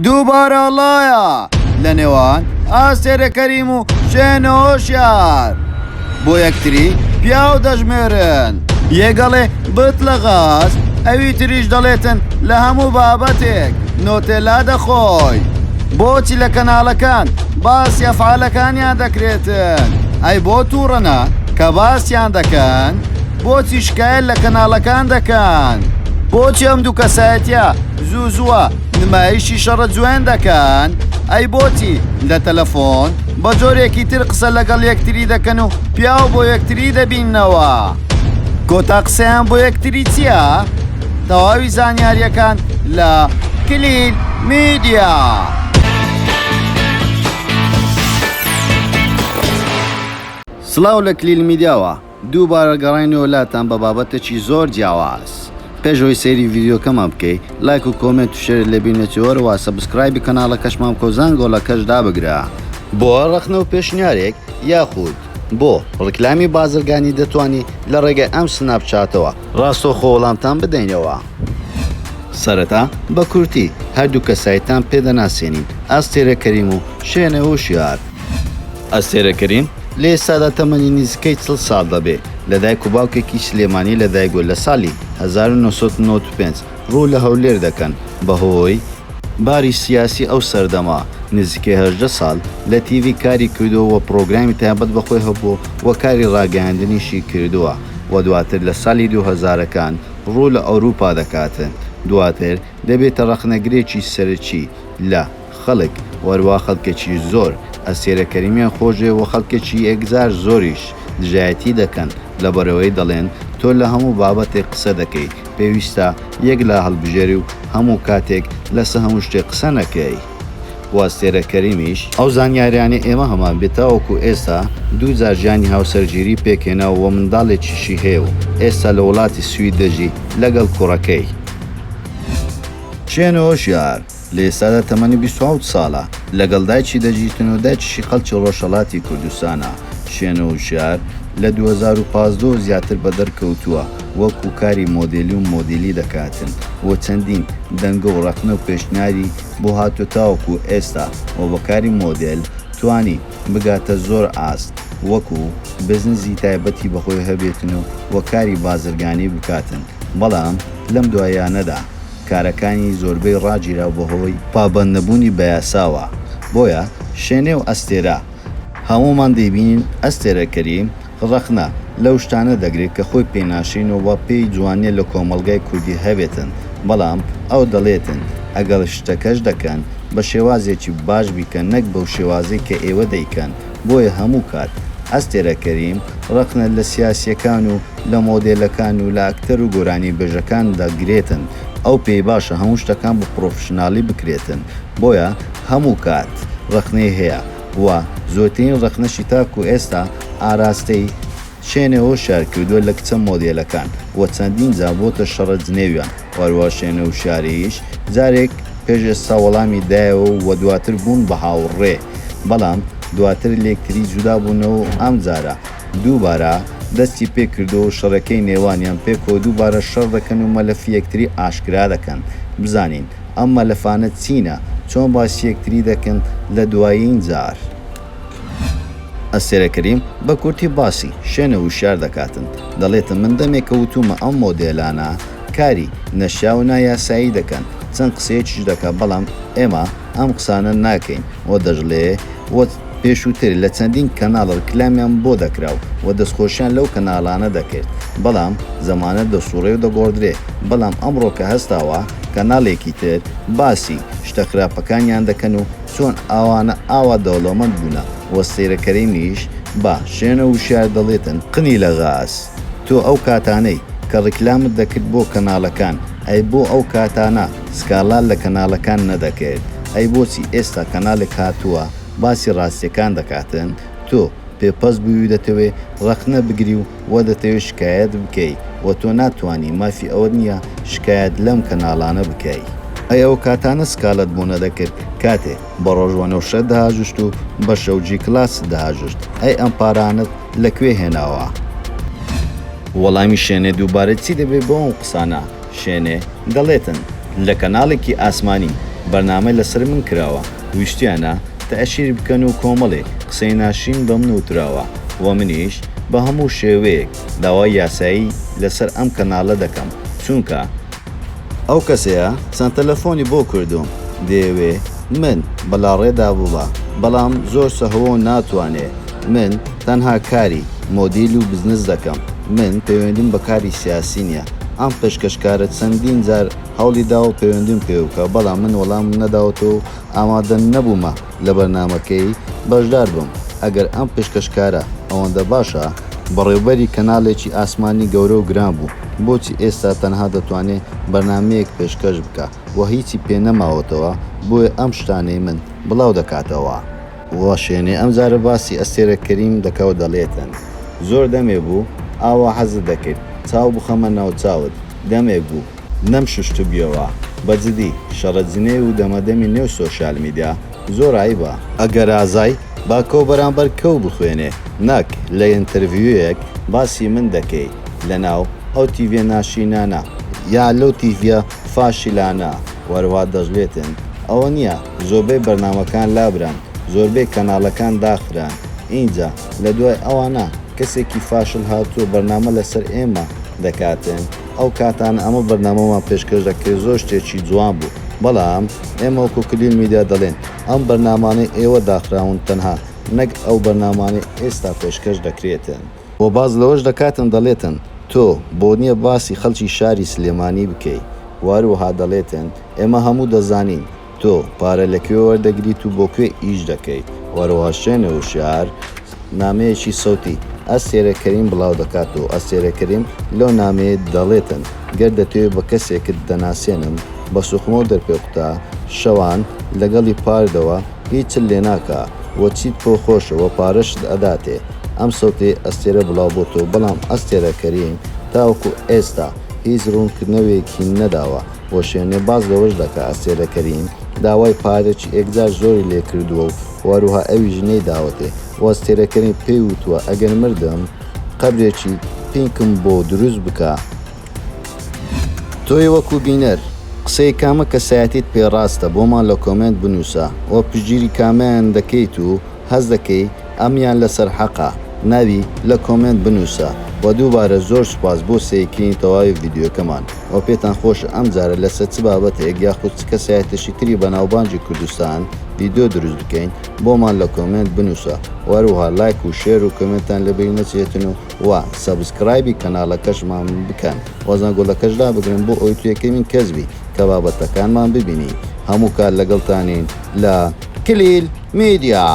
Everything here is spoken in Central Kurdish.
دووبارە ئەڵایە لە نێوان ئاستێرە کەریم و شوێنەوە بۆ یەکتری پیاو دەژمێرن یەگەڵێ بت لە غاز ئەوی تریش دەڵێتن لە هەموو بابەتێک نۆتێلا دەخۆی بۆچی لە کەناڵەکان باسی ئەفعالەکانیان دەکرێتن ئەی بۆ تووڕەنە کە باسییان دەکەن بۆچی شکایەت لە کەناڵەکان دەکەن بۆچی ئەم دوو کەسایەتیە زووزووە نمایشی شەڕە جوێن دەکەن ئەی بۆچی لە تەلەفۆن بە جۆرێکی تر قسە لەگەڵ یەکتری دەکەن و پیاو بۆ یەکتری دەبینەوە کۆتا قسەیان بۆ یەکتری چییە؟ تەواوی زانیاریەکان لە کلیل میدیا. سڵاو لە کلیل میدیاوە دووبارە گەڕاینەوە لاتان بە بابەتێکی زۆر جیاواز. پێشەوەی سەیری ڤیدیۆکەمان بکەی لایک و کۆمنت و شێر لەبینێتیوەرەوە سەبسکرایبی کەناڵەکەشمان بکە و زانگۆڵەکەش دابگرە بۆ ڕەخنە و پێشنیارێک یاخود بۆ ڕکلامی بازرگانی دەتوانی لە ڕێگەی ئەم سناپچاتەوە ڕاستۆخۆ وەڵامتان بدەینەوە. سەرەتا بە کورتی هەردوو کەسایەتان پێدەناسێنین ئاستێرە کەریم و شوێنە وشیار. ئاستێرە کەریم لە ئێستادا تەمەنی نزیکەی 40 ساڵ دەبێت لەدایک و باوکێکی سلێمانی لەدایکۆ لە ساڵی 1995 ڕوو لە هەولێر دەکەن بەهۆی باری سیاسی ئەو سەردەما نزیکەی 18 ساڵ لە تیڤی کاری کردووە پرۆگرامی تایبەت بەخۆی هەبوو و کاری ڕاگەیاندنیشی کردووە و دواتر لە ساڵی 2000ەکان ڕوو لە ئەوروپا دەکاتن دواتر دەبێتە ڕەخنەگرێکی سەرچی لە خەڵک وەروە خەڵکێکی زۆر ئەستێرە کەریمیان خۆشێ و خەڵکێکی ئەگزار زۆریش دژایەتی دەکەن لەبەرەوەی دەڵێن تۆ لە هەموو بابەتێک قسە دەکەی پێویستە یەک لە هەڵبژێری و هەموو کاتێک لەسەر هەموو شتێک قسە نەکەی. ئاستێرە کەریمیش ئەو زانیاریانی ئێمە هەمان بێتاوەکو ئێستا دووجار ژیانی هاوسەرگیری پێکێنەوە و منداڵێکیشی هەیە و ئێستا لە وڵاتی سوید دەژی لەگەڵ کوڕەکەی. شوێنەوە شیار لە ئێستادا تەمەنی 27 ساڵە لەگەڵ دایکی دەژیتن و دایکیشی خەڵکی ڕۆژهەڵاتی کوردستانە. شوێنەوە شیار لە 2015 زیاتر بە دەرکەوتووە وەکو کاری مۆدێلی و مۆدیلی دەکاتن و چەندین دەنگە و ڕەخنە و پێشنیاری بۆ هاتووە تاوەکو ئێستا و بەکاری مۆدێل توانی بگاتە زۆر ئاست وەکو بزنسی تایبەتی بەخۆی هەبێتن و وەکاری بازرگانی بکاتن بەڵام لەم دوایانەدا کارەکانی زۆربەی ڕاگیرا بەهۆی پابەندنەبوونی بە یاساوە بۆیە شوێنێ و ئەستێرە هەمومان دەیبینین ئەستێرە کەریم ڕەخنە لەو شتانە دەگرێت کە خۆی پێناشینەوە پێی جوانیە لە کۆمەلگای کوردی هەبێتن بەڵام ئەو دەڵێتن ئەگەڵ شتەکەش دەکەن بە شێوازێکی باش بیکەن نەک بەو شێوازەی کە ئێوە دەیکەن بۆیە هەموو کات ئەستێرە کەریم ڕەخنە لە سیاسیەکان و لە مۆدێلەکان و لە ئەکتەر و گۆرانی بێژەکان دەگرێتن ئەو پێی باشە هەموو شتەکان بە پرۆفشناڵی بکرێتن بۆیە هەموو کات ڕەخنەی هەیە و زۆرترین ڕەخنەشی تاکو ئێستا ئاراستەی شوێنەوە شار کردووە لە کچە مۆدێلەکان و چەندین جابۆتە شەڕە جنێویان وەروە شوێنە و شاریش جارێک پێش ئێستا وەڵامی دایەوە و دواتر بوون بە هاوڕێ بەڵام دواتر لێکتری جودا بوونەوە ئەم جارە دووبارە دەستی پێ کردەوە و شەڕەکەی نێوانیان پێکەوە دووبارە شەڕ دەکەن و مەلەفی یەکتری ئاشکرا دەکەن بزانین ئەم مەلەفانە چینە چۆن باسی یەکتری دەکەن لە دوایین جار. ئەستێرە کەریم بە کورتی باسی شوێنە وشار دەکاتن دەڵێتن من دەمێکە وتومە ئەم مۆدێلانە کاری نەشا و نایاسایی دەکەن چەند قسەیەکیش دەکات بەڵام ئێمە ئەم قسانە ناکەین و دەژڵێ وە پێشووتر لە چەندین کەناڵ ڕکلامیان بۆ دەکراو و دەستخۆشیان لەو کەناڵانە دەکرد بەڵام زەمانە دەسوڕێ و دەگۆڕدرێ بەڵام ئەمڕۆ کە هەستاوە کەناڵێکی تر باسی شتە خراپەکانیان دەکەن و چۆن ئەوانە ئاوا دەوڵەمەند بوونە ئەستێرە کەریمیش با شوێنە وشار دەڵێتن قنی لە غاز تۆ ئەو کاتانەی کە ڕکلامت دەکرد بۆ کەناڵەکان ئەی بۆ ئەو کاتانە سکاڵان لە کەناڵەکان نەدەکرد ئەی بۆچی ئێستا کەناڵێک هاتووە باسی ڕاستیەکان دەکاتن تۆ پێپەس بووی دەتەوێ ڕەخنە بگری و دەتەوێت شکایەت بکەی و تۆ ناتوانانی مافی ئەوە نییە شکایەت لەم کەناڵانە بکەی ئەو کاتانە سکالت بوو نەدەکرد کاتێ بە ڕۆژوانەوشە داهاژشت و بە شەوجی کلاس داهاژشت ئەی ئەم پارانت لەکوێ هێناوە وەڵامی شوێنێ دووبارە چی دەبێت بۆ ئەو قسانە شوێنێ دەڵێتن لە کەناڵێکی ئاسمانی بەرنامە لەسەر من کراوە ویشتیانە تەعشیر بکەن و کۆمەڵێک قسەی ناشین بەم نووتراوە و منیش بە هەموو شێوەیەک داوای یاسایی لەسەر ئەم کەناڵە دەکەم چونکە ئەو کەسەیە چەند تەلەفۆنی بۆ کردوم دەیەوێ من بەلاڕێدا بووە بەڵام زۆر سەهۆ ناتوانێ من تەنها کاری مۆدیل و بزنس دەکەم من پەیوەندیم بە کاری سیاسی نییە ئەم پێشکەشکارە چەندین جار هەوڵی دا و پەیوەندیم پێوکە بەڵام من وەڵام نەداوەتەوە ئامادە نەبوومە لە بەرنمەکەی بەشدار بم ئەگەر ئەم پێشکەشکارە ئەوەندە باشە بەڕێوبەری کەناڵێکی ئاسمانی گەورە و گران بوو بۆچی ئێستا تەنها دەتوانێت بەرنمەیەک پێشکەش بکە و هیچی پێ نەماوەتەوە بۆیە ئەم شتانەی من بڵاو دەکاتەوە وە شوێنێ ئەم جارە باسی ئەستێرە کەریم دەکەوت دەڵێتن زۆر دەمێ بوو ئاوا حەزت دەکرد چاو بخەمە ناو چاوت دەمێک بوو نەم ششت بیەوە بەجددی شەڕەجنێ و دەمەدەمی نێو سۆشال میدیا زۆر عیبە ئەگەر ئازای با کەو بەرامبەر کەو بخوێنێ نەک لە ئینتەرویویەک باسی من دەکەی لە ناو ئەو تیڤە ناشینانە یا لەو تیڤە فاشیلانە وەروا دەژلێتن ئەوە نییە زۆربەی بەرنمەکان لابران زۆربەی کەناڵەکان داخران اینجا لە دوای ئەوانە کەسێکی فاشل هاتووە بەرنامە لەسەر ئێمە دەکاتن ئەو کاتان ئەمە بەرنامەمان پێشکەش دەکرێت زۆر شتێکی جوان بوو بەڵام ئێمە وەکو کلیل میدیا دەڵێن ئەم بەرنامانەی ئێوە داخراون تەنها نەک ئەو بەرنامانەی ئێستا پێشکەش دەکرێتن بۆ باز لەوەش دەکاتن دەڵێتن تۆ بۆ نییە باسی خەڵکی شاری سلێمانی بکەی واروها دەڵێتن ئێمە هەموو دەزانین تۆ پارە لەکوێ وەردەگریت و بۆ کوێ ئیش دەکەیت وەروها شوێنە و شار نامەیەکی سەوتی ئەستێرە کەریم بڵاو دەکات و ئەستێرە کەریم لەو نامەیە دەڵێتن گەر دەتوێت بە کەسێکت دەناسێنم بە سوخمە و دەرپێقتا شەوان لەگەڵی پاردەوە هیچ لێ ناکە وە چیت بۆ خۆشەوە پارەشت ئەداتێ ئەم سەوتێ ئەستێرە بڵاو بۆ تۆ بەڵام ئەستێرە کەریم تاوەکو ئێستا هیچ ڕوونکردنەوەیەکی نەداوە بۆ شوێنێ باز لەوەش دەکە ئەستێرە کەریم داوای پارێکی ئێکجار زۆری لێ کردووە و وەروها ئەوی ژنەی داوەتێ وەستێرەکەنی پێی وتووە ئەگەر مردم قەبرێکی پینکم بۆ دروست بکە تۆی وەکو بینەر قسەی کامە کەسایەتیت پێڕاستە بۆمان لە کۆمنت بنووسە وە پژگیری کامیان دەکەیت و هەز دەکەی ئەمیان لەسەر حەقا ناوی لە کۆمنت بنووسە و دووبارە زۆر سوپاس بۆ سەیرکردنی تەواوی ڤیدیۆکەمان و پێتان خۆشە ئەم جارە لەسەر چ بابەتێک یاخود چ کەسایەتێکی تری بەناوبانجی کوردستان ڤیدیۆ دروست بکەین بۆمان لە کۆمنت بنووسە وەروها لایک و شێر و کۆمنتان لەبیر نەچێتن و سەبسکرایبی کەناڵەکەشمان بکەن وەزانگۆڵەکەشدا بگرن بۆ ئەوی تو یەکەمین کەسبی کە بابەتەکانمان ببینی هەموو کار لەگەڵتانین لە کلیل میدیا.